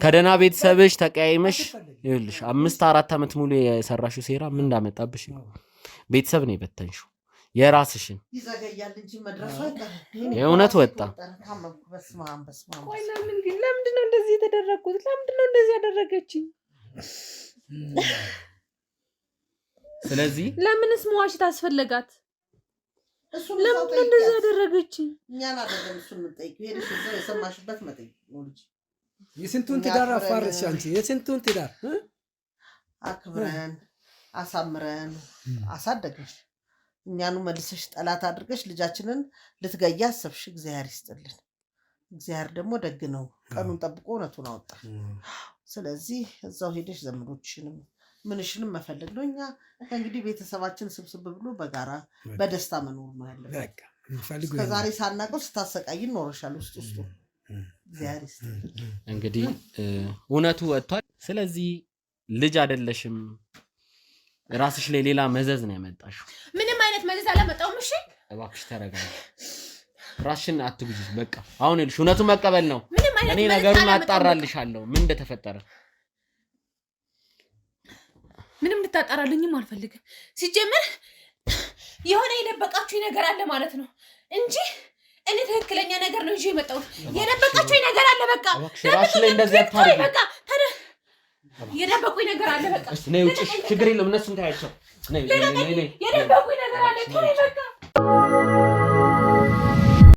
[SPEAKER 3] ከደህና ቤተሰብሽ ተቀያይመሽ ይኸውልሽ 5-4 ዓመት ሙሉ የሰራሽው ሴራ ምን እንዳመጣብሽ ቤተሰብ ነው የበተንሽው። የራስሽን
[SPEAKER 1] ይዘገያል እንጂ መድረሱ
[SPEAKER 3] የእውነት ወጣ።
[SPEAKER 4] ቆይ ለምንድን ነው እንደዚህ የተደረግኩት? ለምንድን ነው እንደዚህ ያደረገችኝ?
[SPEAKER 3] ስለዚህ
[SPEAKER 4] ለምንስ መዋሸት አስፈለጋት? ለምን እንደዚህ ያደረገችኝ?
[SPEAKER 1] እኛን አይደለም እሱን የምንጠይቀው። ሄደሽ እዛው የሰማሽበት መጠይቅ ነው ልጅ።
[SPEAKER 2] የስንቱን ትዳር አፋርሽ አንቺ። የስንቱን ትዳር
[SPEAKER 1] አክብረን አሳምረን አሳደግሽ። እኛኑ መልሰሽ ጠላት አድርገሽ ልጃችንን ልትገያ አሰብሽ። እግዚአብሔር ይስጥልን። እግዚአብሔር ደግሞ ደግ ነው። ቀኑን ጠብቆ እውነቱን አወጣ። ስለዚህ እዛው ሄደሽ ዘመዶችሽንም ምንሽንም መፈለግ ነው። እኛ እንግዲህ ቤተሰባችን ስብስብ ብሎ በጋራ በደስታ መኖር ነው ያለበት። ከዛሬ ሳናቀው ስታሰቃይን ኖረሻል ውስጥ እግዚአብሔር ይስጥልን።
[SPEAKER 3] እንግዲህ እውነቱ ወጥቷል። ስለዚህ ልጅ አይደለሽም፣ ራስሽ ላይ ሌላ መዘዝ ነው ያመጣሽው።
[SPEAKER 4] ምንም አይነት መዘዝ አላመጣውም። እሺ
[SPEAKER 3] እባክሽ ተረጋጊ፣ ራስሽን አትጉጂ። በቃ አሁን ልሽ እውነቱን መቀበል ነው። እኔ ነገሩን አጣራልሻለሁ ምን እንደተፈጠረ።
[SPEAKER 4] ምንም እንድታጣራልኝም አልፈልግም። ሲጀምር የሆነ የደበቃችሁኝ ነገር አለ ማለት ነው እንጂ እኔ ትክክለኛ ነገር ነው ይዤ የመጣሁት። የደበቃችሁኝ ነገር አለ። በቃ
[SPEAKER 3] ራስሽ ላይ እንደዚህ አታርጊ።
[SPEAKER 4] በቃ የደበቁኝ ነገር አለ። በቃ
[SPEAKER 3] ነይ ውጪ፣ ችግር የለም። እነሱን ታያቸው። ነይ
[SPEAKER 4] የደበቁኝ ነገር አለ። ተወኝ በቃ